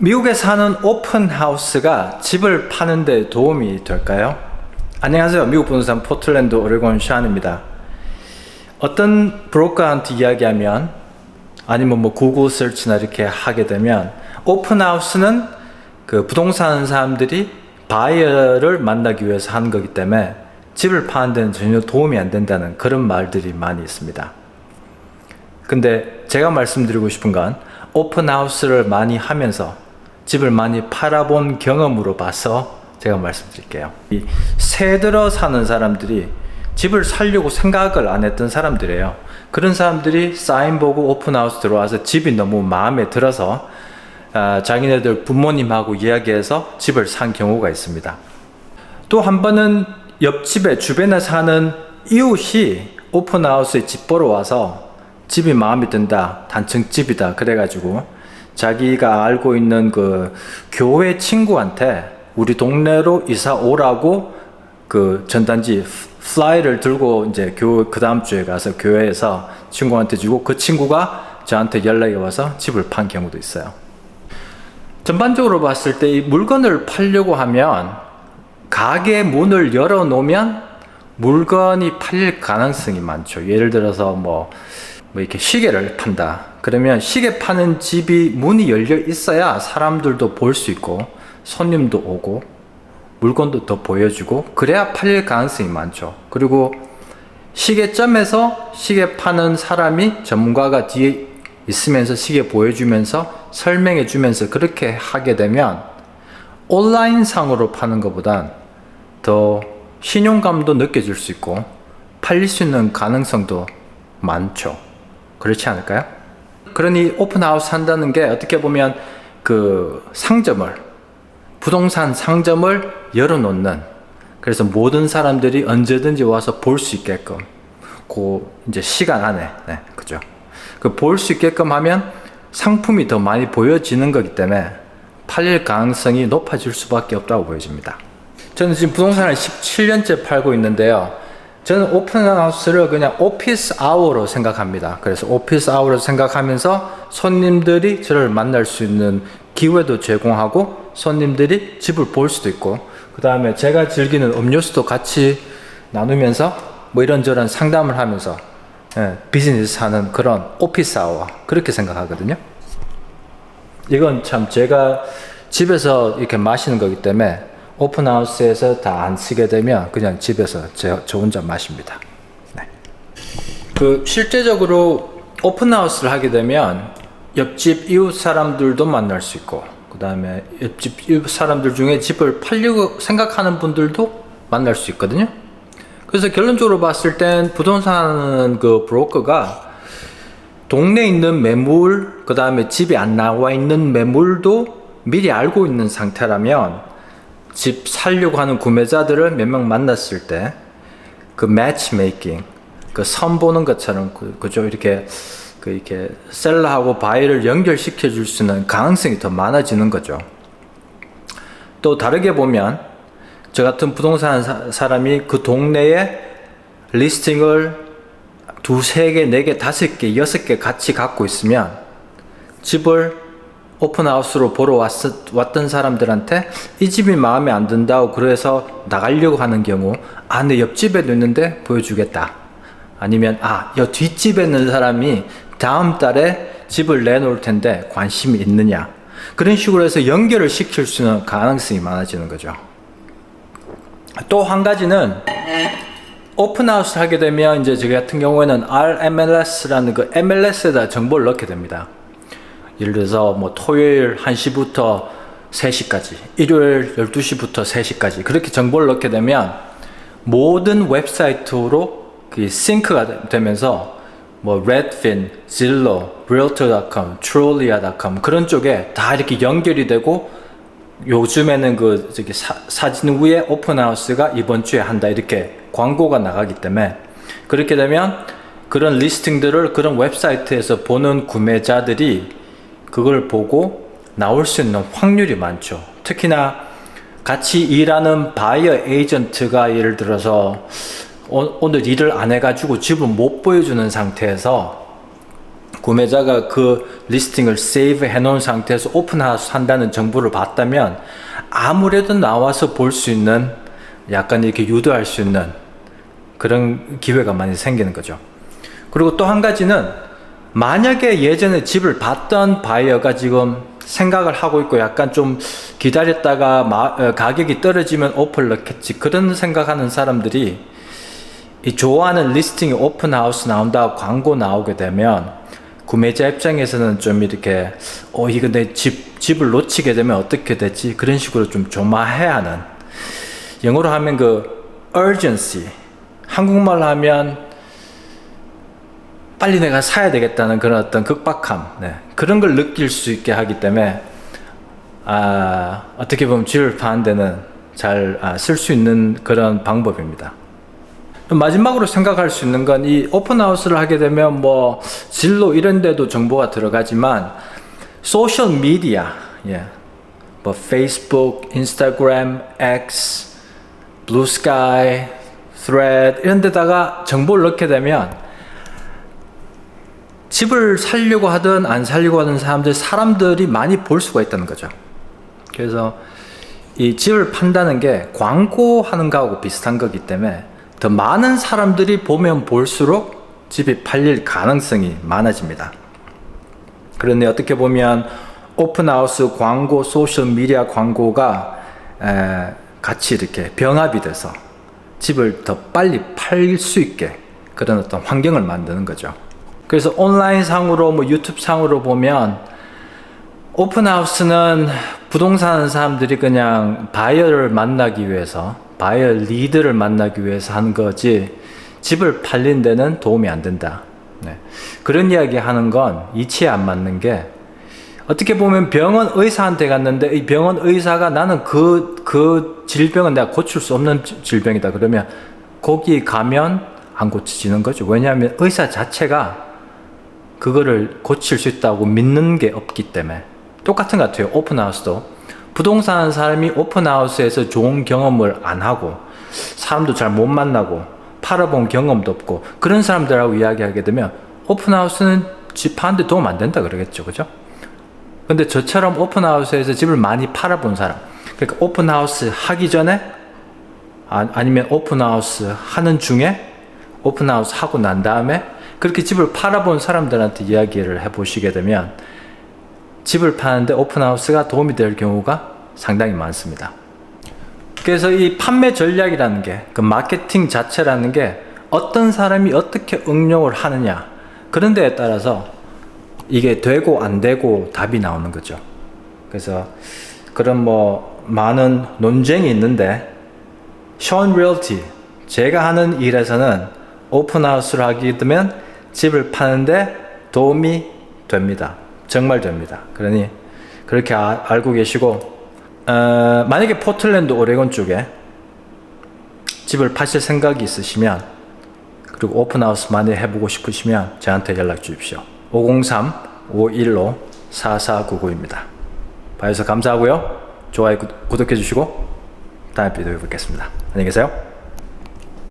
미국에 사는 오픈하우스가 집을 파는 데 도움이 될까요? 안녕하세요. 미국 부동산 포틀랜드 오레곤 샤안입니다. 어떤 브로커한테 이야기하면 아니면 구글 서치나 이렇게 하게 되면 오픈하우스는 그 부동산 하는 사람들이 바이어를 만나기 위해서 하는 거기 때문에 집을 파는 데는 전혀 도움이 안 된다는 그런 말들이 많이 있습니다. 근데 제가 말씀드리고 싶은 건 오픈하우스를 많이 하면서 집을 많이 팔아본 경험으로 봐서 제가 말씀드릴게요. 새 들어 사는 사람들이 집을 살려고 생각을 안 했던 사람들이에요. 그런 사람들이 사인 보고 오픈하우스 들어와서 집이 너무 마음에 들어서 자기네들 부모님하고 이야기해서 집을 산 경우가 있습니다. 또 한 번은 옆집에 주변에 사는 이웃이 오픈하우스에 집 보러 와서 집이 마음에 든다, 단층 집이다 그래가지고 자기가 알고 있는 그 교회 친구한테 우리 동네로 이사 오라고 그 전단지 플라이를 들고 이제 그 다음 주에 가서 교회에서 친구한테 주고 그 친구가 저한테 연락이 와서 집을 판 경우도 있어요. 전반적으로 봤을 때 이 물건을 팔려고 하면 가게 문을 열어 놓으면 물건이 팔릴 가능성이 많죠. 예를 들어서 뭐 이렇게 시계를 판다. 그러면 시계 파는 집이 문이 열려 있어야 사람들도 볼 수 있고 손님도 오고 물건도 더 보여주고 그래야 팔릴 가능성이 많죠. 그리고 시계점에서 시계 파는 사람이 전문가가 뒤에 있으면서 시계 보여주면서 설명해 주면서 그렇게 하게 되면 온라인 상으로 파는 것보단 더 신용감도 느껴질 수 있고 팔릴 수 있는 가능성도 많죠. 그렇지 않을까요? 그러니 오픈하우스 한다는 게 어떻게 보면 그 상점을 부동산 상점을 열어놓는, 그래서 모든 사람들이 언제든지 와서 볼 수 있게끔 그 이제 시간 안에 그죠? 그 볼 수 있게끔 하면 상품이 더 많이 보여지는 거기 때문에 팔릴 가능성이 높아질 수밖에 없다고 보여집니다. 저는 지금 부동산을 17년째 팔고 있는데요. 저는 오픈하우스를 그냥 오피스 아워로 생각합니다. 그래서 오피스 아워로 생각하면서 손님들이 저를 만날 수 있는 기회도 제공하고 손님들이 집을 볼 수도 있고 그 다음에 제가 즐기는 음료수도 같이 나누면서 뭐 이런저런 상담을 하면서 비즈니스 하는 그런 오피스 아워 그렇게 생각하거든요. 이건 참 제가 집에서 이렇게 마시는 거기 때문에 오픈하우스에서 다 안 쓰게 되면 그냥 집에서 저 혼자 마십니다. 네. 그 실제적으로 오픈하우스를 하게 되면 옆집 이웃 사람들도 만날 수 있고 그 다음에 옆집 이웃 사람들 중에 집을 팔려고 생각하는 분들도 만날 수 있거든요. 그래서 결론적으로 봤을 땐 부동산 그 브로커가 동네에 있는 매물 그 다음에 집이 안 나와 있는 매물도 미리 알고 있는 상태라면 집 살려고 하는 구매자들을 몇 명 만났을 때 그 매치메이킹, 그 선 보는 것처럼 그죠? 이렇게 셀러하고 바이를 연결시켜 줄 수 있는 가능성이 더 많아지는 거죠. 또 다르게 보면 저 같은 부동산 사람이 그 동네에 리스팅을 2, 3개, 4개, 5개, 6개 같이 갖고 있으면 집을 오픈하우스로 보러 왔던 사람들한테 이 집이 마음에 안 든다고 그래서 나가려고 하는 경우 내 옆집에도 있는데 보여주겠다. 아니면 이 뒷집에 있는 사람이 다음 달에 집을 내놓을 텐데 관심이 있느냐. 그런 식으로 해서 연결을 시킬 수 있는 가능성이 많아지는 거죠. 또 한 가지는 오픈하우스 하게 되면 이제 저 같은 경우에는 RMLS라는 그 MLS에다 정보를 넣게 됩니다. 예를 들어서 뭐 토요일 1시부터 3시까지, 일요일 12시부터 3시까지 그렇게 정보를 넣게 되면 모든 웹사이트로 그 싱크가 되면서 뭐 Redfin, Zillow, Realtor.com, Trulia.com 그런 쪽에 다 이렇게 연결이 되고 요즘에는 그 사진 위에 오픈하우스가 이번 주에 한다 이렇게 광고가 나가기 때문에 그렇게 되면 그런 리스팅들을 그런 웹사이트에서 보는 구매자들이 그걸 보고 나올 수 있는 확률이 많죠. 특히나 같이 일하는 바이어 에이전트가 예를 들어서 오늘 일을 안 해가지고 집을 못 보여주는 상태에서 구매자가 그 리스팅을 세이브 해놓은 상태에서 오픈하우스 한다는 정보를 봤다면 아무래도 나와서 볼 수 있는, 약간 이렇게 유도할 수 있는 그런 기회가 많이 생기는 거죠. 그리고 또 한 가지는, 만약에 예전에 집을 봤던 바이어가 지금 생각을 하고 있고 약간 좀 기다렸다가 가격이 떨어지면 오픈을 넣겠지, 그런 생각하는 사람들이 이 좋아하는 리스팅이 오픈하우스 나온다고 광고 나오게 되면 구매자 입장에서는 좀 이렇게 이거 내 집을 놓치게 되면 어떻게 되지, 그런 식으로 좀 조마해하는, 영어로 하면 그 urgency, 한국말로 하면 빨리 내가 사야 되겠다는 그런 어떤 급박함, 그런 걸 느낄 수 있게 하기 때문에 어떻게 보면 집을 파는 데는 잘 쓸 수 있는 그런 방법입니다. 마지막으로 생각할 수 있는 건, 이 오픈하우스를 하게 되면 뭐 진로 이런 데도 정보가 들어가지만 소셜 미디어, 뭐 페이스북, 인스타그램, X, 블루스카이, 스레드 이런 데다가 정보를 넣게 되면 집을 살려고 하든 안 살려고 하는 사람들이 많이 볼 수가 있다는 거죠. 그래서 이 집을 판다는 게 광고하는 거하고 비슷한 거기 때문에 더 많은 사람들이 보면 볼수록 집이 팔릴 가능성이 많아집니다. 그런데 어떻게 보면 오픈하우스 광고, 소셜미디어 광고가 같이 이렇게 병합이 돼서 집을 더 빨리 팔 수 있게 그런 어떤 환경을 만드는 거죠. 그래서 온라인 상으로 뭐 유튜브 상으로 보면 오픈하우스는 부동산 하는 사람들이 그냥 바이어를 만나기 위해서, 바이어 리드를 만나기 위해서 하는 거지 집을 팔린 데는 도움이 안 된다. 그런 이야기 하는 건 이치에 안 맞는 게, 어떻게 보면 병원 의사한테 갔는데 이 병원 의사가 나는 그 질병은 내가 고칠 수 없는 질병이다 그러면 거기 가면 안 고쳐지는 거죠. 왜냐하면 의사 자체가 그거를 고칠 수 있다고 믿는 게 없기 때문에. 똑같은 것 같아요. 오픈하우스도 부동산 하는 사람이 오픈하우스에서 좋은 경험을 안 하고 사람도 잘 못 만나고 팔아본 경험도 없고 그런 사람들하고 이야기하게 되면 오픈하우스는 집 파는데 도움 안 된다 그러겠죠. 그죠? 근데 저처럼 오픈하우스에서 집을 많이 팔아본 사람, 그러니까 오픈하우스 하기 전에 아니면 오픈하우스 하는 중에 오픈하우스 하고 난 다음에 그렇게 집을 팔아본 사람들한테 이야기를 해보시게 되면 집을 파는데 오픈하우스가 도움이 될 경우가 상당히 많습니다. 그래서 이 판매 전략이라는 게, 그 마케팅 자체라는 게 어떤 사람이 어떻게 응용을 하느냐, 그런 데에 따라서 이게 되고 안 되고 답이 나오는 거죠. 그래서 그런 뭐 많은 논쟁이 있는데 션 리얼티, 제가 하는 일에서는 오픈하우스를 하게 되면 집을 파는데 도움이 됩니다. 정말 됩니다. 그러니 그렇게 알고 계시고, 만약에 포틀랜드 오레곤 쪽에 집을 파실 생각이 있으시면, 그리고 오픈하우스 많이 해보고 싶으시면 저한테 연락 주십시오. 503-515-4499입니다. 봐주셔서 감사하고요. 좋아요, 구독해 주시고 다음 비디오에 뵙겠습니다. 안녕히 계세요.